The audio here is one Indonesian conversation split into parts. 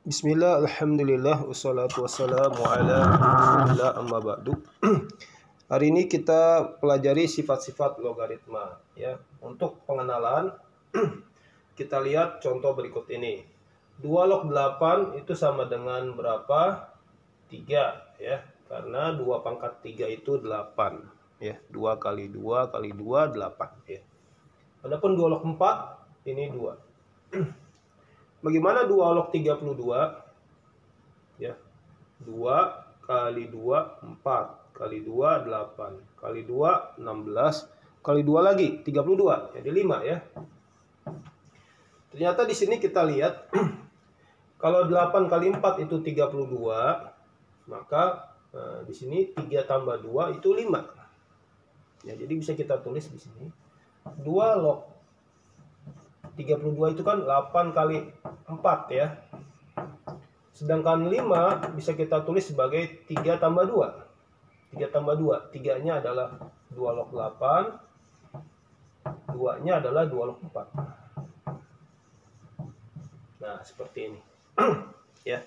Bismillah, alhamdulillah, wassalatu wassalamu ala rasulillah, amma ba'du. Hari ini kita pelajari sifat-sifat logaritma ya. Untuk pengenalan kita lihat contoh berikut ini. 2 log 8 itu sama dengan berapa? 3 ya. Karena 2 pangkat 3 itu 8 ya. 2 kali 2 kali 2 8 ya. Adapun 2 log 4 ini 2. Bagaimana 2 log 32? Ya. 2 kali 2 4 kali 2 8 kali 2 16 kali 2 lagi 32. Jadi 5 ya. Ternyata di sini kita lihat kalau 8 kali 4 itu 32, maka di sini 3 tambah 2 itu 5. Ya, jadi bisa kita tulis di sini 2 log 32 itu kan 8 kali 4 ya. Sedangkan 5 bisa kita tulis sebagai 3 tambah 2. 3 tambah 2. 3-nya adalah 2 log 8. 2-nya adalah 2 log 4. Nah, seperti ini. Ya.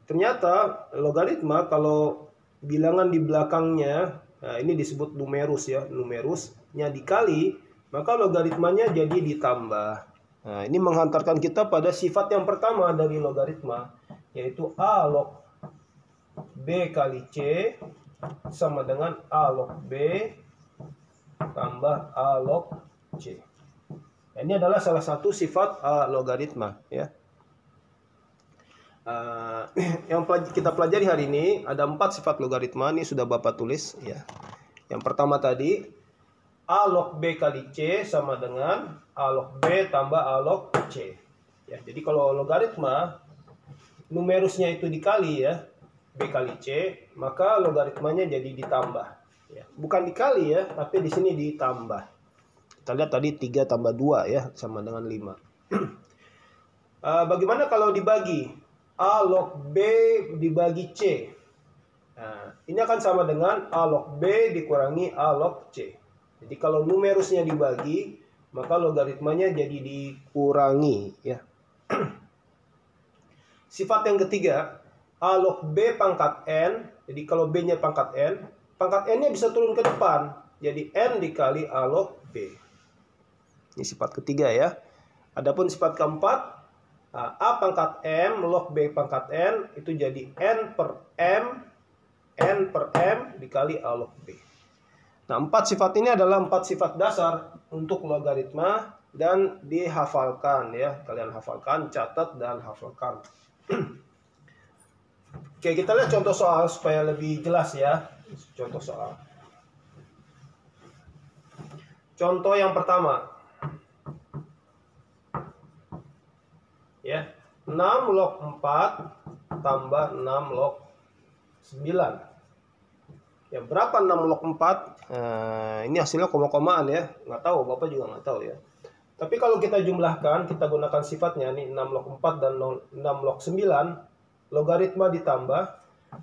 Ternyata logaritma kalau bilangan di belakangnya, ini disebut numerus ya. Numerusnya dikali, maka logaritmanya jadi ditambah. Nah, ini menghantarkan kita pada sifat yang pertama dari logaritma, yaitu A log B kali C sama dengan A log B tambah A log C. Nah, ini adalah salah satu sifat logaritma ya. Yang kita pelajari hari ini ada 4 sifat logaritma. Ini sudah Bapak tulis ya. Yang pertama tadi A log B kali C sama dengan A log B tambah A log C. Ya, jadi kalau logaritma numerusnya itu dikali ya, B kali C, maka logaritmanya jadi ditambah. Ya, bukan dikali ya, tapi di sini ditambah. Kita lihat tadi 3 tambah 2 ya, sama dengan 5. Bagaimana kalau dibagi? A log B dibagi C. Nah, ini akan sama dengan A log B dikurangi A log C. Jadi kalau numerusnya dibagi, maka logaritmanya jadi dikurangi ya. Sifat yang ketiga, A log B pangkat N. Jadi kalau B-nya pangkat N-nya bisa turun ke depan. Jadi N dikali A log B. Ini sifat ketiga ya. Adapun sifat keempat, A pangkat M log B pangkat N itu jadi N per M dikali A log B. Nah, 4 sifat ini adalah 4 sifat dasar untuk logaritma dan dihafalkan ya. Kalian hafalkan, catat dan hafalkan. Oke, kita lihat contoh soal supaya lebih jelas ya. Contoh soal. Contoh yang pertama. Ya, 6 log 4 tambah 6 log 9. Ya, berapa 6 log 4? Ini hasilnya koma-komaan ya. Nggak tahu, Bapak juga nggak tahu ya. Tapi kalau kita jumlahkan, kita gunakan sifatnya nih 6 log 4 dan 6 log 9, logaritma ditambah,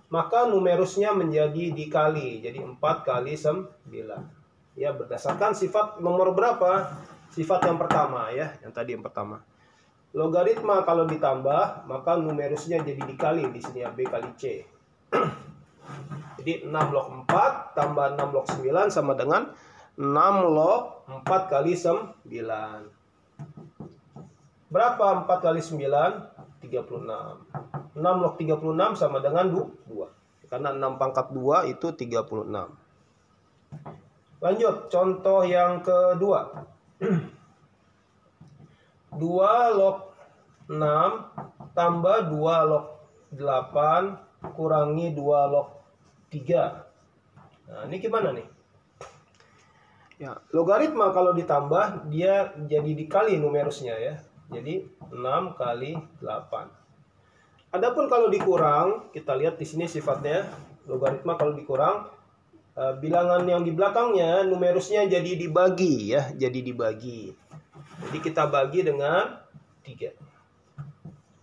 maka numerusnya menjadi dikali. Jadi 4 kali 9. Ya, berdasarkan sifat nomor berapa? Sifat yang pertama ya, yang tadi yang pertama. Logaritma kalau ditambah, maka numerusnya jadi dikali. Di sini ya, B kali C. Jadi 6 log 4 tambah 6 log 9 sama dengan 6 log 4 kali 9. Berapa 4 kali 9? 36. 6 log 36 sama dengan 2. Karena 6 pangkat 2 itu 36. Lanjut, contoh yang kedua. 2 log 6 tambah 2 log 8 kurangi 2 log 3. Nah, ini gimana nih? Ya, logaritma kalau ditambah dia jadi dikali numerusnya ya. Jadi 6 kali 8. Adapun kalau dikurang, kita lihat di sini sifatnya logaritma kalau dikurang, bilangan yang di belakangnya numerusnya jadi dibagi ya, jadi dibagi. Jadi kita bagi dengan 3.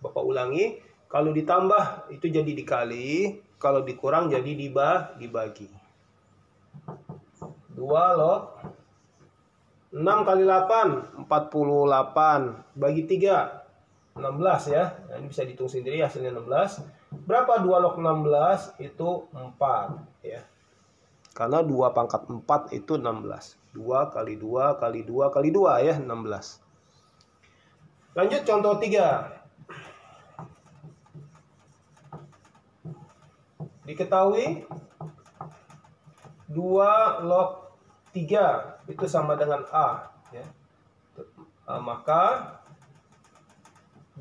Bapak ulangi, kalau ditambah itu jadi dikali, kalau dikurang jadi dibagi. 2 log 6 kali 8, 48. Bagi 3. 16 ya. Nah, ini bisa dihitung sendiri hasilnya 16. Berapa 2 log 16? Itu 4 ya. Karena 2 pangkat 4 itu 16. 2 kali 2 kali 2 kali 2 ya, 16. Lanjut contoh 3. Diketahui 2 log 3 itu sama dengan A ya. Maka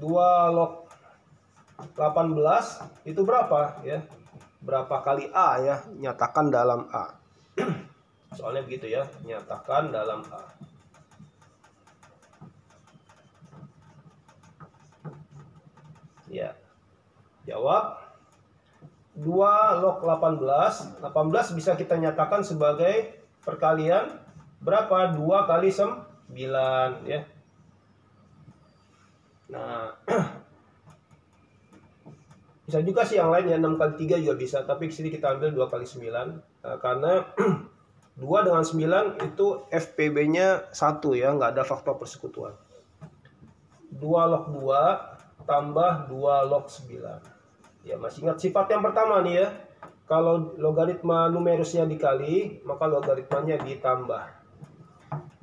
2 log 18 itu berapa ya? Berapa kali A ya? Nyatakan dalam A. Soalnya begitu ya, nyatakan dalam A. Ya. Jawab 2 log 18. 18 bisa kita nyatakan sebagai perkalian berapa? 2 kali 9 ya. Nah, bisa juga sih yang lain ya, 6 kali 3 juga bisa, tapi di sini kita ambil 2 kali 9 karena 2 dengan 9 itu FPB-nya 1 ya, nggak ada faktor persekutuan. 2 log 2 tambah 2 log 9. Ya, masih ingat sifat yang pertama nih ya. Kalau logaritma numerusnya dikali, maka logaritmanya ditambah.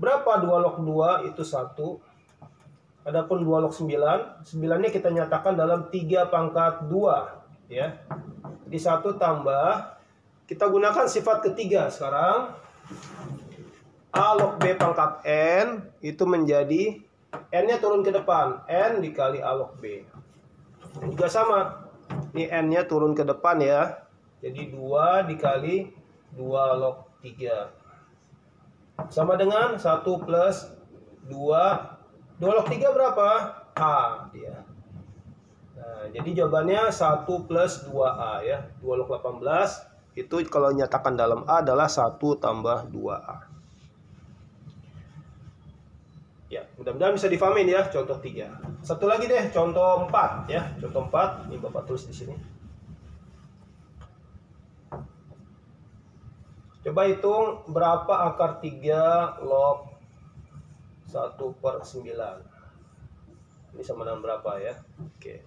Berapa 2 log 2? Itu 1. Adapun 2 log 9, 9-nya kita nyatakan dalam 3 pangkat 2 ya. Jadi 1 tambah, kita gunakan sifat ketiga sekarang. A log B pangkat N itu menjadi N-nya turun ke depan, N dikali A log B. Dan juga sama, ini N-nya turun ke depan ya. Jadi 2 dikali 2 log 3 sama dengan 1 plus 2. 2 log 3 berapa? A dia. Nah, jadi jawabannya 1 plus 2A ya. 2 log 18 itu kalau nyatakan dalam A adalah 1 tambah 2A. Ya, mudah-mudahan bisa difahamin ya contoh 3. Satu lagi deh, contoh 4 ya. Contoh 4, ini Bapak tulis di sini. Coba hitung berapa akar 3 log 1/9. Ini sama dengan berapa ya? Oke.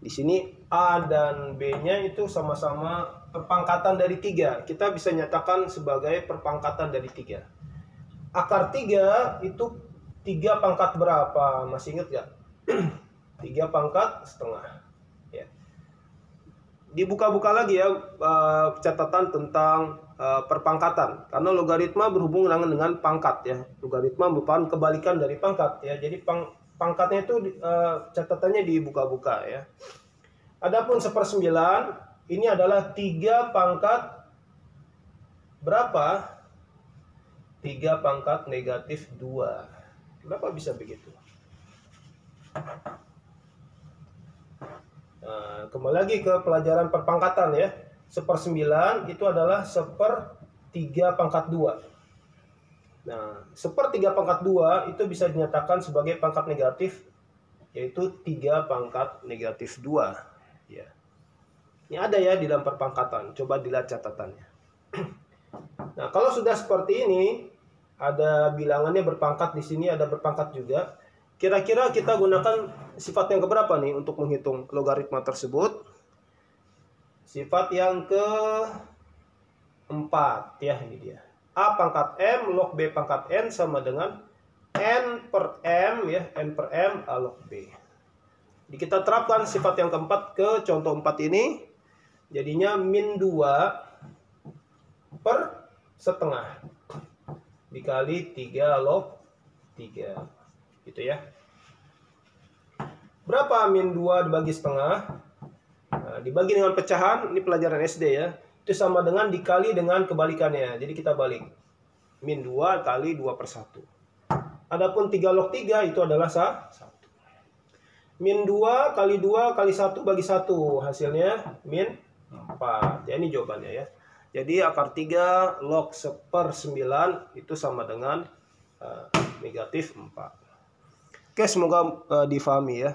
Di sini A dan B-nya itu sama-sama perpangkatan dari 3. Kita bisa nyatakan sebagai perpangkatan dari 3. Akar 3 itu 3 pangkat berapa? Masih ingat gak? 3 pangkat setengah. Ya. Dibuka-buka lagi ya catatan tentang perpangkatan, karena logaritma berhubungan dengan pangkat ya. Logaritma merupakan kebalikan dari pangkat ya. Jadi pangkatnya itu catatannya dibuka-buka ya. Adapun 1/9 ini adalah 3 pangkat berapa? 3 pangkat negatif 2. Kenapa bisa begitu? Nah, kembali lagi ke pelajaran perpangkatan ya. 1/9 itu adalah 1/3 pangkat 2. Nah, 1/3 pangkat 2 itu bisa dinyatakan sebagai pangkat negatif, yaitu 3 pangkat negatif 2. Ya. Ini ada ya di dalam perpangkatan. Coba dilihat catatannya. Nah, kalau sudah seperti ini, ada bilangannya berpangkat di sini, ada berpangkat juga. Kira-kira kita gunakan sifat yang keberapa nih untuk menghitung logaritma tersebut? Sifat yang keempat ya, ini dia. A pangkat M log B pangkat N sama dengan N per M ya, N per M A log B. Jadi kita terapkan sifat yang keempat ke contoh 4 ini. Jadinya min 2 per setengah dikali 3 log 3. Gitu ya. Berapa min 2 dibagi setengah? Nah, dibagi dengan pecahan, ini pelajaran SD ya. Itu sama dengan dikali dengan kebalikannya. Jadi kita balik. Min 2 kali 2/1. Adapun 3 log 3 itu adalah 1. Min 2 kali 2 kali 1 bagi 1. Hasilnya min 4. Ya, ini jawabannya ya. Jadi akar 3 log 1/9 itu sama dengan negatif 4. Oke, semoga difahami ya.